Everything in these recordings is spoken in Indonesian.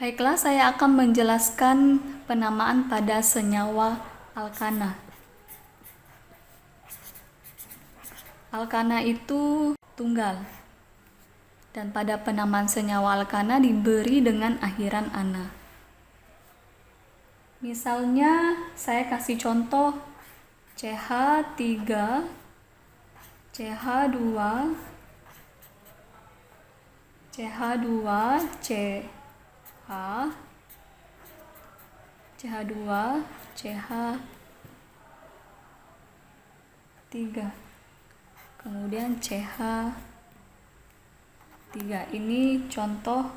Baiklah, saya akan menjelaskan penamaan pada senyawa alkana. Alkana itu tunggal, dan pada penamaan senyawa alkana diberi dengan akhiran ana. Misalnya, saya kasih contoh CH3, CH2, CH2, CH, CH2, CH3, kemudian CH3. Ini contoh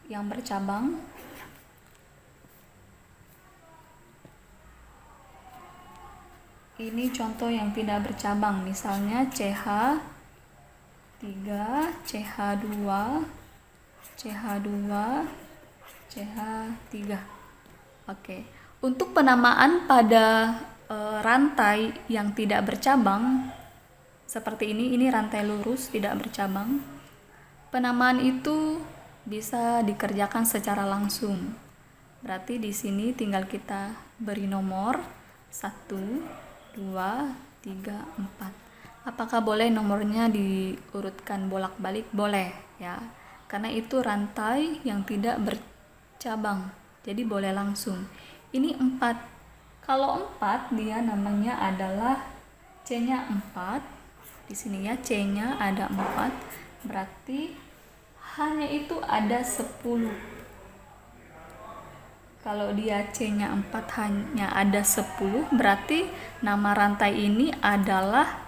yang bercabang. Ini contoh yang tidak bercabang, misalnya CH3, CH2, CH2, CH3. Oke. Untuk penamaan pada rantai yang tidak bercabang seperti ini rantai lurus tidak bercabang. Penamaan itu bisa dikerjakan secara langsung. Berarti di sini tinggal kita beri nomor 1, 2, 3, 4. Apakah boleh nomornya diurutkan bolak-balik? Boleh ya. Karena itu rantai yang tidak bercabang. Jadi boleh langsung. Ini 4. Kalau 4 dia namanya adalah C-nya 4. Di sini ya C-nya ada 4. Berarti hanya itu ada 10. Kalau dia C-nya 4 hanya ada 10, berarti nama rantai ini adalah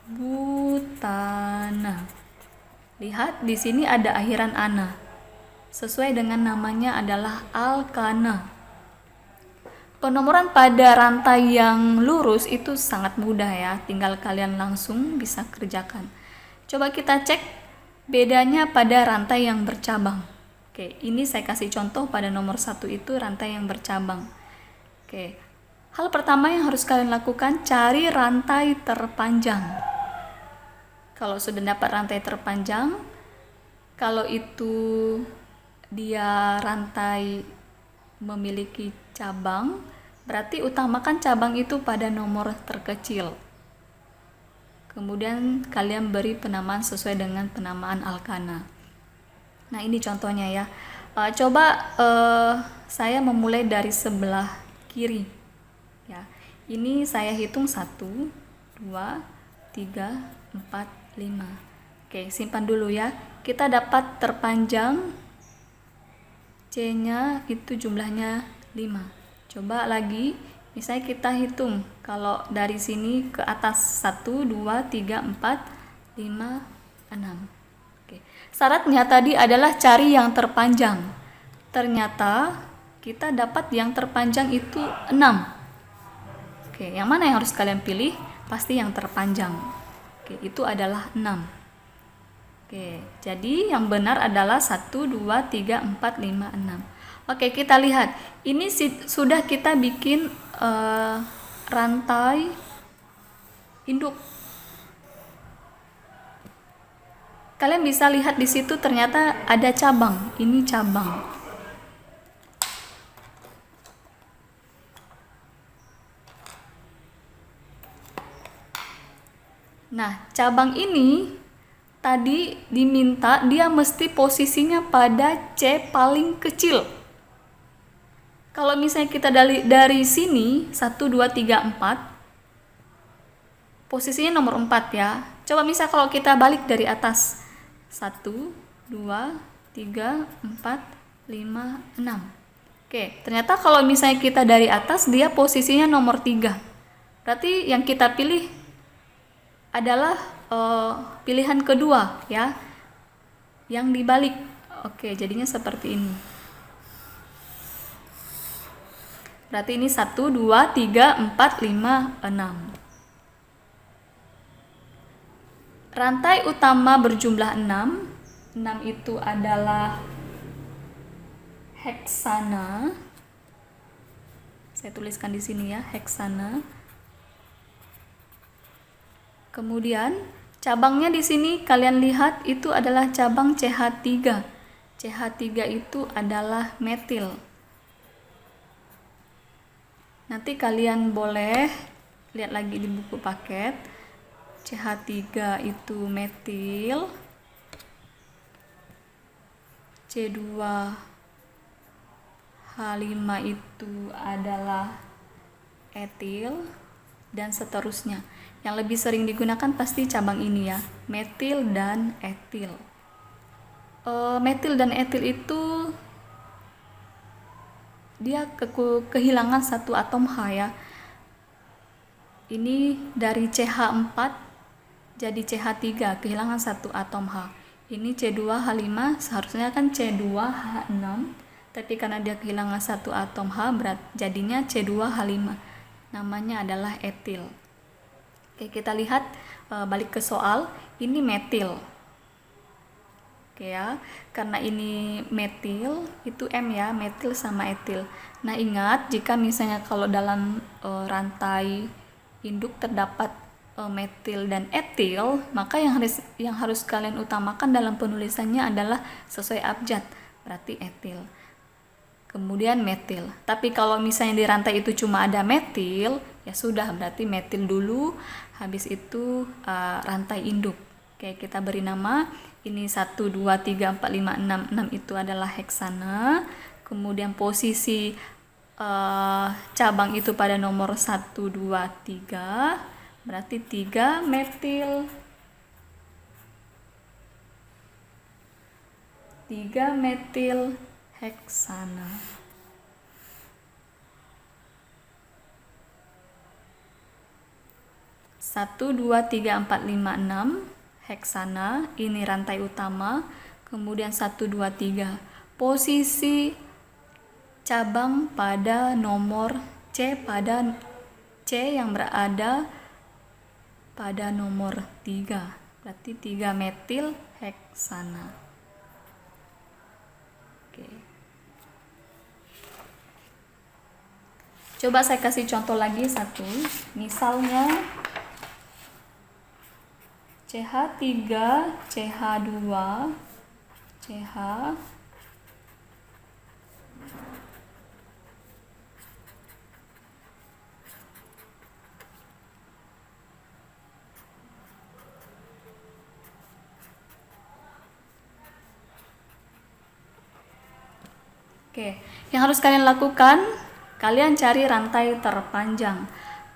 butana. Lihat di sini ada akhiran ana. Sesuai dengan namanya adalah alkana. Penomoran pada rantai yang lurus itu sangat mudah ya, tinggal kalian langsung bisa kerjakan. Coba kita cek bedanya pada rantai yang bercabang. Oke, ini saya kasih contoh pada nomor 1 itu rantai yang bercabang. Oke, hal pertama yang harus kalian lakukan, cari rantai terpanjang. Kalau sudah dapat rantai terpanjang, kalau itu dia rantai memiliki cabang, berarti utamakan cabang itu pada nomor terkecil. Kemudian kalian beri penamaan sesuai dengan penamaan alkana. Nah, ini contohnya ya. Coba saya memulai dari sebelah kiri. Ya, ini saya hitung 1, 2, 3, 4, 5. Oke, simpan dulu ya. Kita dapat terpanjang C-nya itu jumlahnya 5. Coba lagi, misalnya kita hitung. Kalau dari sini ke atas 1, 2, 3, 4, 5, 6. Oke. Syaratnya tadi adalah cari yang terpanjang. Ternyata kita dapat yang terpanjang itu 6. Oke, yang mana yang harus kalian pilih? Pasti yang terpanjang. Oke, itu adalah 6. Oke, jadi yang benar adalah 1, 2, 3, 4, 5, 6. Oke, kita lihat. Ini sudah kita bikin rantai induk. Kalian bisa lihat di situ ternyata ada cabang. Ini cabang. Nah, cabang ini tadi diminta dia mesti posisinya pada C paling kecil. Kalau misalnya kita dari sini 1, 2, 3, 4, posisinya nomor 4 ya. Coba misal kalau kita balik dari atas 1, 2, 3, 4, 5, 6. Oke, ternyata kalau misalnya kita dari atas dia posisinya nomor 3. Berarti yang kita pilih adalah pilihan kedua ya, yang dibalik. Oke, jadinya seperti ini. Berarti ini 1, 2, 3, 4, 5, 6. Rantai utama berjumlah 6. 6 itu adalah heksana. Saya tuliskan di sini ya, heksana. Kemudian cabangnya di sini kalian lihat itu adalah cabang CH3. CH3 itu adalah metil. Nanti kalian boleh lihat lagi di buku paket. CH3 itu metil, C2H5 itu adalah etil, dan seterusnya. Yang lebih sering digunakan pasti cabang ini ya, metil dan etil. Metil dan etil itu dia kehilangan satu atom H ya. Ini dari CH4 jadi CH3, kehilangan satu atom H. Ini C2H5, seharusnya kan C2H6, tapi karena dia kehilangan satu atom H, jadinya C2H5. Namanya adalah etil. Oke, kita lihat balik ke soal. Ini metil. Oke ya, karena ini metil, itu M ya, metil sama etil. Nah, ingat jika misalnya kalau dalam rantai induk terdapat metil dan etil, maka yang harus kalian utamakan dalam penulisannya adalah sesuai abjad, berarti etil. Kemudian metil. Tapi kalau misalnya di rantai itu cuma ada metil, ya sudah, berarti metil dulu, habis itu rantai induk. Oke, kita beri nama. Ini 1, 2, 3, 4, 5, 6. 6 itu adalah heksana. Kemudian posisi cabang itu pada nomor 1, 2, 3. Berarti 3 metil. 3 metil heksana. Satu, dua, tiga, empat, lima, 6 heksana, ini rantai utama. Kemudian 1, 2, 3 posisi cabang pada nomor C yang berada pada nomor 3, berarti 3 metil heksana. Oke. Coba saya kasih contoh lagi satu, misalnya CH3, CH2, CH, Oke, yang harus kalian lakukan, kalian cari rantai terpanjang.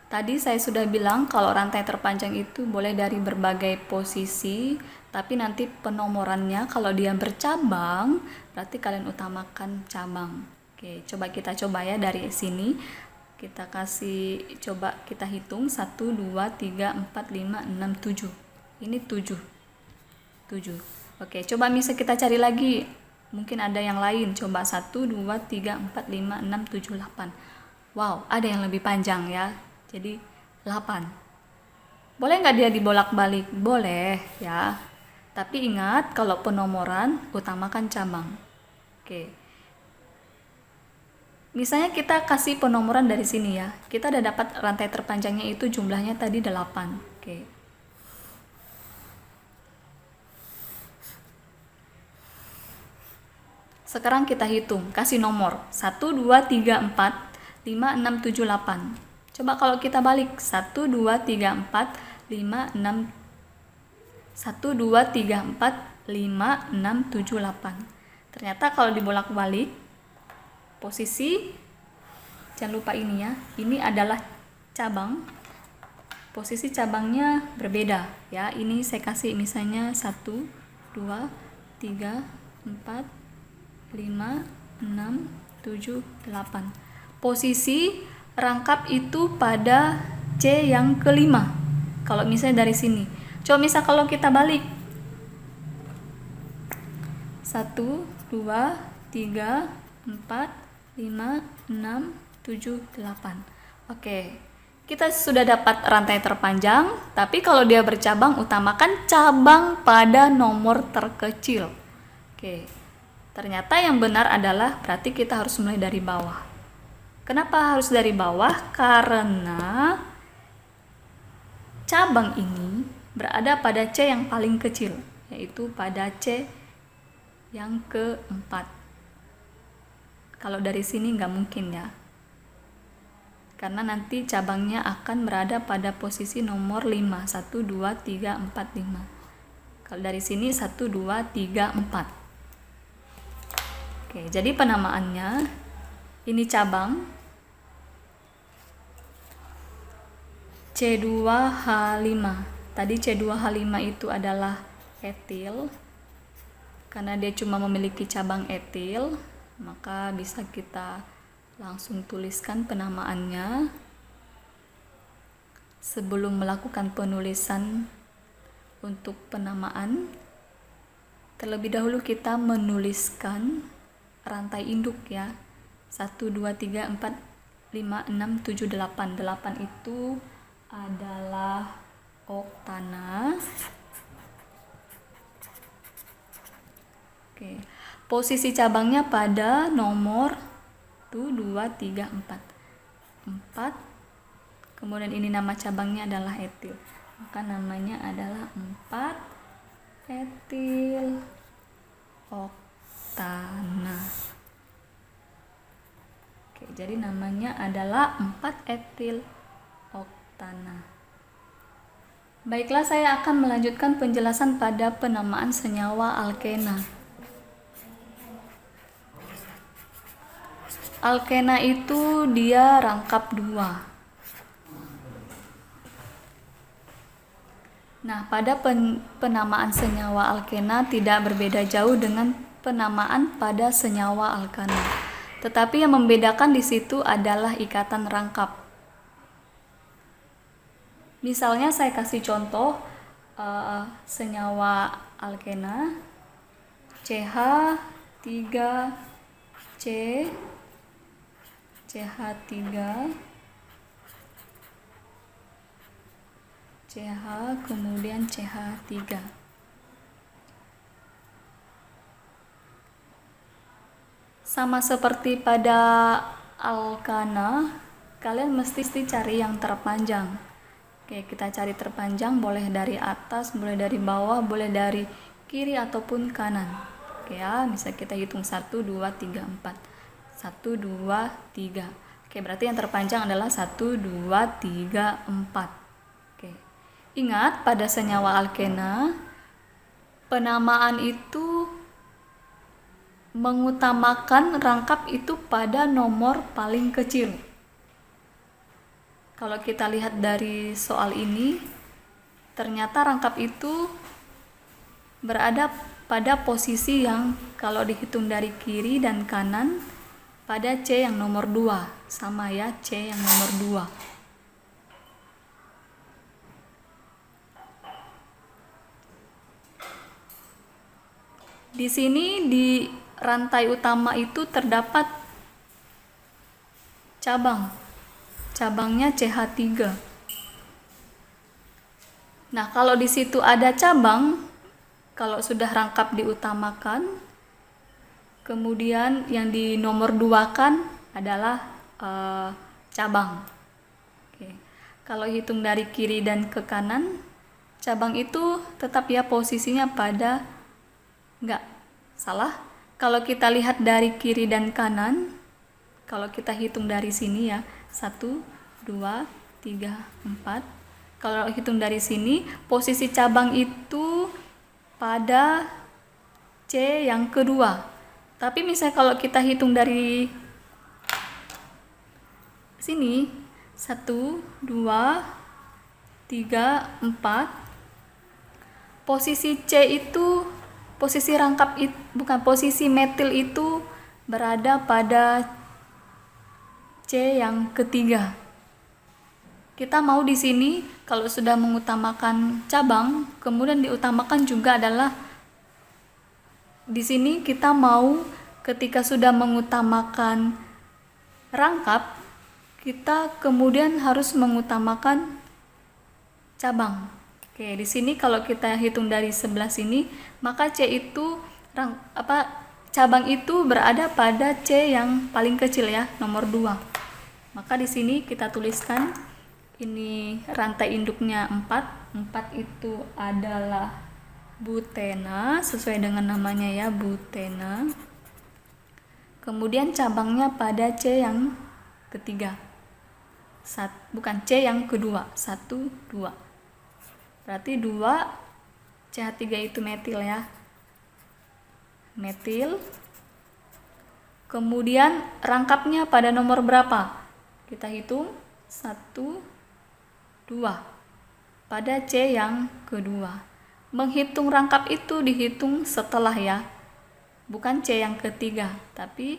Tadi saya sudah bilang kalau rantai terpanjang itu boleh dari berbagai posisi, tapi nanti penomorannya kalau dia bercabang, berarti kalian utamakan cabang. Oke, kita coba ya dari sini. Kita coba kita hitung 1, 2, 3, 4, 5, 6, 7. Ini 7. Oke, coba bisa kita cari lagi. Mungkin ada yang lain. Coba 1, 2, 3, 4, 5, 6, 7, 8. Wow, ada yang lebih panjang ya. Jadi 8. Boleh nggak dia dibolak-balik? Boleh ya. Tapi ingat kalau penomoran utamakan cabang. Oke. Misalnya kita kasih penomoran dari sini ya. Kita udah dapat rantai terpanjangnya itu jumlahnya tadi 8. Oke. Sekarang kita hitung, kasih nomor 1, 2, 3, 4, 5, 6, 7, 8. Coba kalau kita balik 1, 2, 3, 4, 5, 6 1, 2, 3, 4, 5, 6, 7, 8. Ternyata kalau dibolak-balik posisi, jangan lupa ini ya, ini adalah cabang. Posisi cabangnya berbeda ya. Ini saya kasih misalnya 1, 2, 3, 4, 5, 6, 7, 8. Posisi rangkap itu pada C yang kelima. Kalau misalnya dari sini. Coba misal kalau kita balik. 1, 2, 3, 4, 5, 6, 7, 8. Oke. Kita sudah dapat rantai terpanjang, tapi kalau dia bercabang utamakan cabang pada nomor terkecil. Oke. Ternyata yang benar adalah berarti kita harus mulai dari bawah. Kenapa harus dari bawah? Karena cabang ini berada pada C yang paling kecil, yaitu pada C yang keempat. Kalau dari sini nggak mungkin ya, karena nanti cabangnya akan berada pada posisi nomor 5, 1, 2, 3, 4, 5. Kalau dari sini 1, 2, 3, 4. Oke, jadi penamaannya ini cabang C2H5. Tadi C2H5 itu adalah etil. Karena dia cuma memiliki cabang etil, maka bisa kita langsung tuliskan penamaannya. Sebelum melakukan penulisan untuk penamaan, terlebih dahulu kita menuliskan rantai induk ya. 1, 2, 3, 4, 5, 6, 7, 8. 8 itu adalah oktana. Oke. Posisi cabangnya pada nomor 1, 2, 3, 4. 4. Kemudian ini nama cabangnya adalah etil. Maka namanya adalah 4 etil oktana. Oke, jadi namanya adalah 4 etil oktana. Baiklah, saya akan melanjutkan penjelasan pada penamaan senyawa alkena. Alkena itu dia rangkap 2. Nah, pada penamaan senyawa alkena tidak berbeda jauh dengan penamaan pada senyawa alkana. Tetapi yang membedakan di situ adalah ikatan rangkap. Misalnya saya kasih contoh senyawa alkena CH3C, CH3, CH, kemudian CH3. Sama seperti pada alkana, kalian mesti cari yang terpanjang. Oke, kita cari terpanjang, boleh dari atas, boleh dari bawah, boleh dari kiri ataupun kanan. Oke ya, bisa kita hitung 1, 2, 3, 4. 1, 2, 3. Oke, berarti yang terpanjang adalah 1, 2, 3, 4. Oke. Ingat, pada senyawa alkena, penamaan itu mengutamakan rangkap itu pada nomor paling kecil. Kalau kita lihat dari soal ini, ternyata rangkap itu berada pada posisi yang kalau dihitung dari kiri dan kanan pada C yang nomor 2. Sama ya, C yang nomor 2. Di sini di rantai utama itu terdapat cabang. Cabangnya CH3. Nah, kalau di situ ada cabang, kalau sudah rangkap diutamakan, kemudian yang di nomor 2 kan adalah cabang. Oke. Kalau hitung dari kiri dan ke kanan, cabang itu tetap ya posisinya pada enggak, salah. Kalau kita lihat dari kiri dan kanan, kalau kita hitung dari sini ya, 1, 2, 3, 4. Kalau hitung dari sini, posisi cabang itu pada C yang kedua. Tapi misalnya kalau kita hitung dari sini, 1, 2, 3, 4. Posisi C itu, posisi rangkap itu, bukan posisi metil itu berada pada C yang ketiga. Kita mau di sini kalau sudah mengutamakan cabang, kemudian diutamakan juga adalah di sini kita mau ketika sudah mengutamakan rangkap, kita kemudian harus mengutamakan cabang. Oke, di sini kalau kita hitung dari sebelah sini, maka C itu cabang itu berada pada C yang paling kecil ya, nomor 2. Maka di sini kita tuliskan ini rantai induknya 4. 4 itu adalah butena, sesuai dengan namanya ya, butena. Kemudian cabangnya pada C yang ketiga. Bukan C yang kedua, 1, 2. Berarti 2 CH3 itu metil ya. Metil. Kemudian rangkapnya pada nomor berapa? Kita hitung 1, 2. Pada C yang kedua. Menghitung rangkap itu dihitung setelah ya. Bukan C yang ketiga, tapi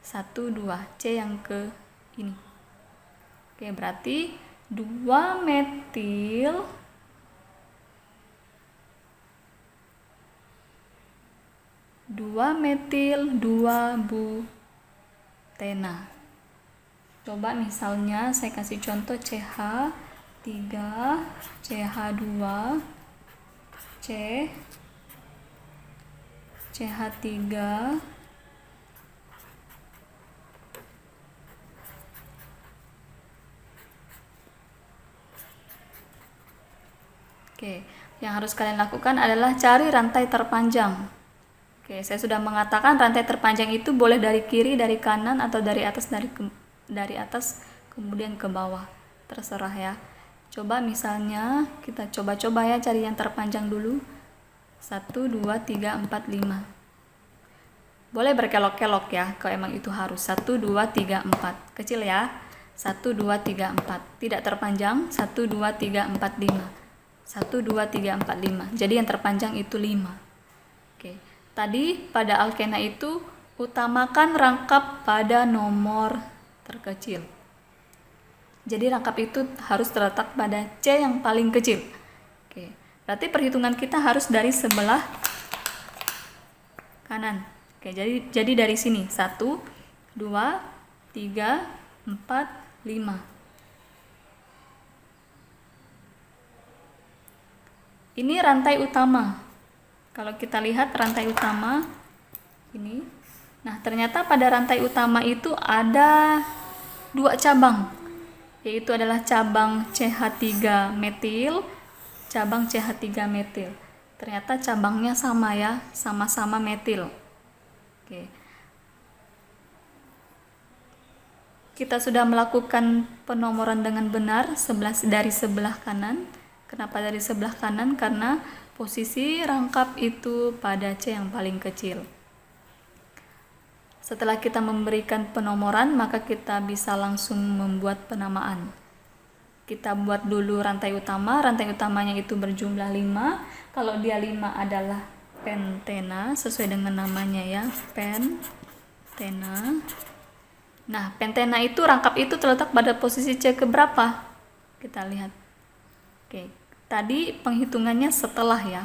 1, 2. C yang ke ini. Oke, berarti 2 metil 2 butena. Coba misalnya saya kasih contoh CH3, CH2, CH3, Oke, yang harus kalian lakukan adalah cari rantai terpanjang. Oke, saya sudah mengatakan rantai terpanjang itu boleh dari kiri, dari kanan, atau dari atas kemudian ke bawah. Terserah ya. Coba misalnya kita coba ya cari yang terpanjang dulu. 1, 2, 3, 4, 5. Boleh berkelok-kelok ya, kalau emang itu harus. 1, 2, 3, 4. Kecil ya. 1, 2, 3, 4. Tidak terpanjang. 1, 2, 3, 4, 5. 1, 2, 3, 4, 5. Jadi yang terpanjang itu 5. Oke. Tadi pada alkena itu utamakan rangkap pada nomor terkecil. Jadi rangkap itu harus terletak pada C yang paling kecil. Oke. Berarti perhitungan kita harus dari sebelah kanan. Oke, jadi dari sini 1, 2, 3, 4, 5. Ini rantai utama. Kalau kita lihat rantai utama ini. Nah, ternyata pada rantai utama itu ada 2 cabang. Yaitu adalah cabang CH3 metil, cabang CH3 metil. Ternyata cabangnya sama ya, sama-sama metil. Oke. Kita sudah melakukan penomoran dengan benar dari sebelah kanan. Kenapa dari sebelah kanan? Karena posisi rangkap itu pada C yang paling kecil. Setelah kita memberikan penomoran, maka kita bisa langsung membuat penamaan. Kita buat dulu rantai utama. Rantai utamanya itu berjumlah 5. Kalau dia 5 adalah pentena, sesuai dengan namanya ya, pentena. Nah, pentena itu rangkap itu terletak pada posisi C keberapa? Kita lihat. Oke, tadi penghitungannya setelah ya.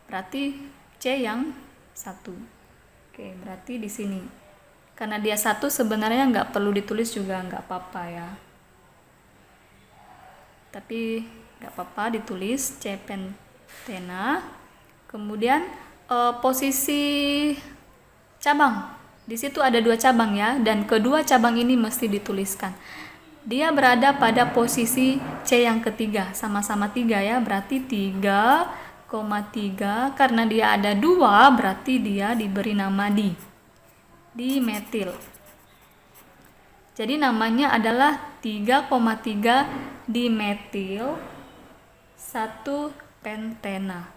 Berarti C yang 1. Oke, berarti di sini. Karena dia 1 sebenarnya nggak perlu ditulis juga nggak apa-apa ya. Tapi nggak apa-apa ditulis C pentena. Kemudian posisi cabang. Di situ ada 2 cabang ya, dan kedua cabang ini mesti dituliskan. Dia berada pada posisi C yang ketiga, sama-sama 3 ya, berarti 3,3. Karena dia ada 2, berarti dia diberi nama dimetil. Jadi namanya adalah 3,3 dimetil 1 pentena.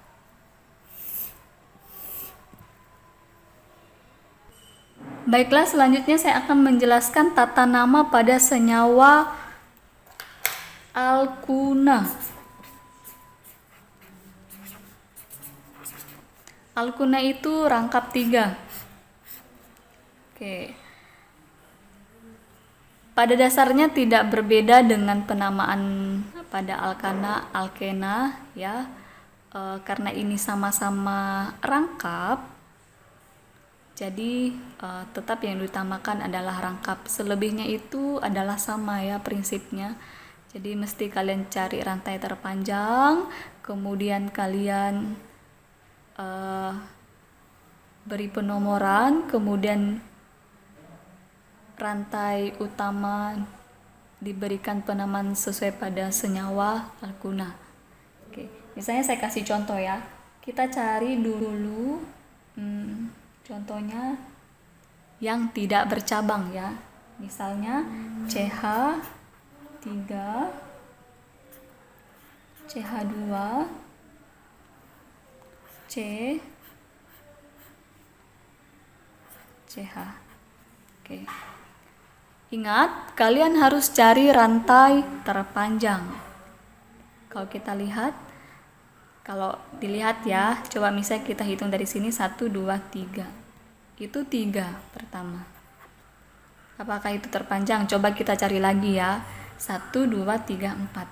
Baiklah, selanjutnya saya akan menjelaskan tata nama pada senyawa alkuna. Alkuna itu rangkap 3. Oke. Pada dasarnya tidak berbeda dengan penamaan pada alkena ya. Karena ini sama-sama rangkap. Jadi tetap yang diutamakan adalah rangkap. Selebihnya itu adalah sama ya prinsipnya. Jadi mesti kalian cari rantai terpanjang, kemudian kalian beri penomoran, kemudian rantai utama diberikan penamaan sesuai pada senyawa alkuna. Oke, misalnya saya kasih contoh ya. Kita cari dulu contohnya yang tidak bercabang ya. Misalnya CH3, CH2, C, CH. Oke. Ingat, kalian harus cari rantai terpanjang. Kalau kita lihat, kalau dilihat ya, coba misalnya kita hitung dari sini 1, 2, 3. Itu 3 pertama. Apakah itu terpanjang? Coba kita cari lagi ya. 1, 2, 3, 4.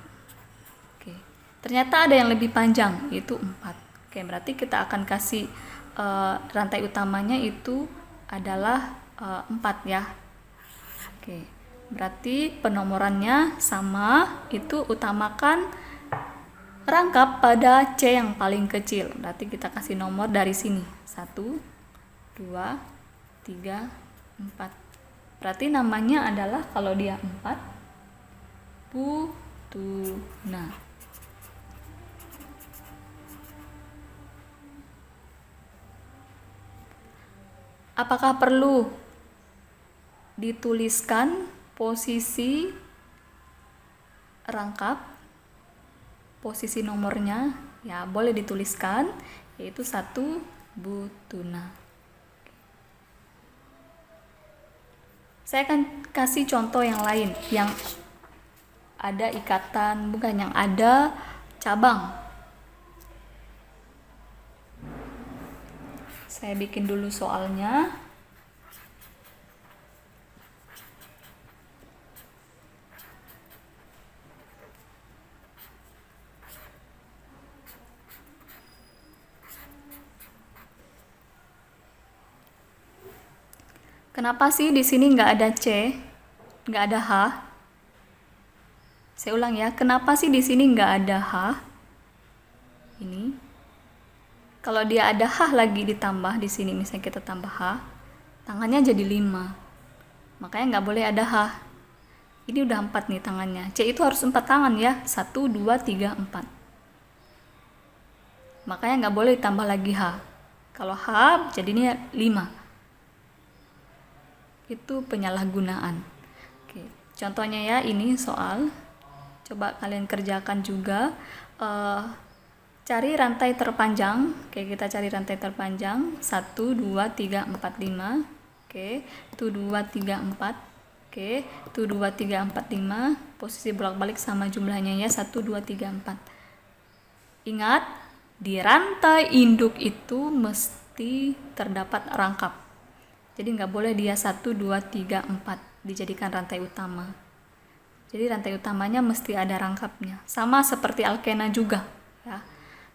Oke. Ternyata ada yang lebih panjang, itu 4. Oke, berarti kita akan kasih rantai utamanya itu adalah 4 ya. Oke, berarti penomorannya sama, itu utamakan rangkap pada C yang paling kecil. Berarti kita kasih nomor dari sini. 1, 2, 3, 4. Berarti namanya adalah kalau dia 4, Putuna. Apakah perlu dituliskan posisi rangkap, posisi nomornya? Ya, boleh dituliskan, yaitu 1 Butuna. Saya akan kasih contoh yang lain, yang ada ikatan, bukan yang ada cabang. Saya bikin dulu soalnya. Kenapa sih di sini nggak ada C, nggak ada H? Saya ulang ya, kenapa sih di sini nggak ada H? Ini, kalau dia ada H lagi ditambah di sini, misalnya kita tambah H, tangannya jadi 5. Makanya nggak boleh ada H. Ini udah 4 nih tangannya. C itu harus 4 tangan ya, 1, 2, 3, 4. Makanya nggak boleh ditambah lagi H. Kalau H jadinya 5. Itu penyalahgunaan. Oke, contohnya ya, ini soal. Coba kalian kerjakan juga. Cari rantai terpanjang. Oke, kita cari rantai terpanjang. 1, 2, 3, 4, 5. Oke, 1, 2, 3, 4. Oke, 1, 2, 3, 4, 5. Posisi bolak-balik sama jumlahnya ya, 1, 2, 3, 4. Ingat, di rantai induk itu mesti terdapat rangkap. Jadi nggak boleh dia 1, 2, 3, 4 dijadikan rantai utama. Jadi rantai utamanya mesti ada rangkapnya. Sama seperti alkena juga ya.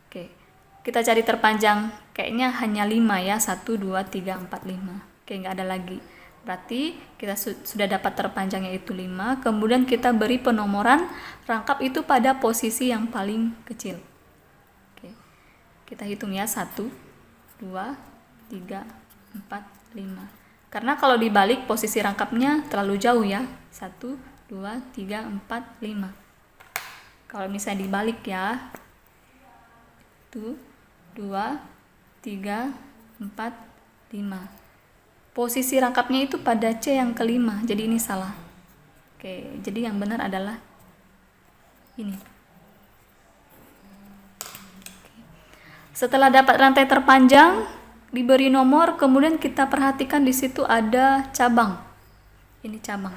Oke, kita cari terpanjang. Kayaknya hanya 5 ya, 1, 2, 3, 4, 5. Oke, nggak ada lagi. Berarti kita sudah dapat terpanjangnya itu 5. Kemudian kita beri penomoran rangkap itu pada posisi yang paling kecil. Oke, kita hitung ya, 1, 2, 3, 4, 5. Karena kalau dibalik posisi rangkapnya terlalu jauh ya. 1, 2, 3, 4, 5. Kalau misalnya dibalik ya. 1, 2, 3, 4, 5. Posisi rangkapnya itu pada C yang kelima. Jadi ini salah. Oke, jadi yang benar adalah ini. Setelah dapat rantai terpanjang, diberi nomor, kemudian kita perhatikan di situ ada cabang. Ini cabang.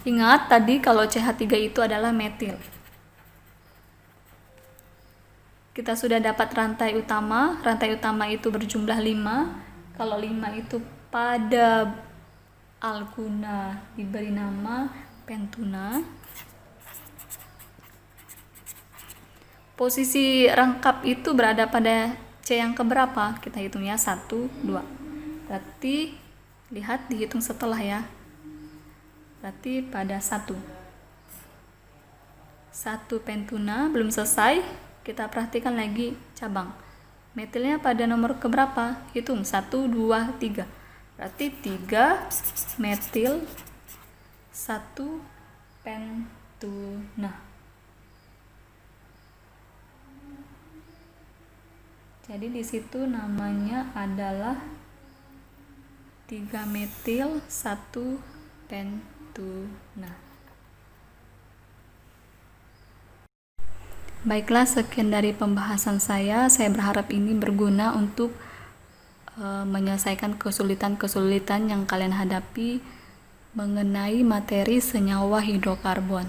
Ingat tadi kalau CH3 itu adalah metil. Kita sudah dapat rantai utama itu berjumlah 5. Kalau 5 itu pada alkuna diberi nama pentuna. Posisi rangkap itu berada pada C yang keberapa? Kita hitung ya, 1, 2. Berarti lihat dihitung setelah ya. Berarti pada 1. 1 pentuna belum selesai. Kita perhatikan lagi cabang. Metilnya pada nomor keberapa? Hitung 1, 2, 3. Berarti 3 metil 1 pentuna. Jadi di situ namanya adalah 3-metil 1-pentuna. Baiklah, sekian dari pembahasan saya. Saya berharap ini berguna untuk menyelesaikan kesulitan-kesulitan yang kalian hadapi mengenai materi senyawa hidrokarbon.